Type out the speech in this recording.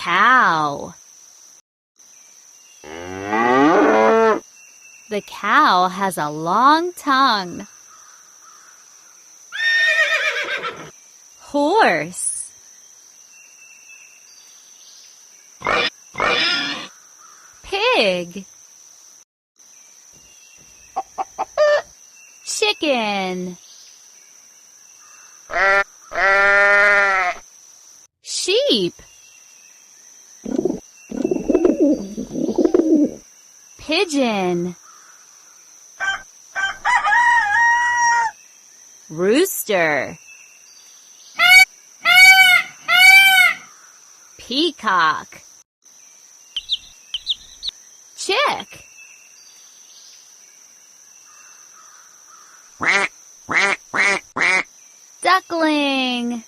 Cow. The cow has a long tongue. Horse. Pig. Chicken. Sheep. Pigeon. Rooster. Peacock. Chick. Duckling.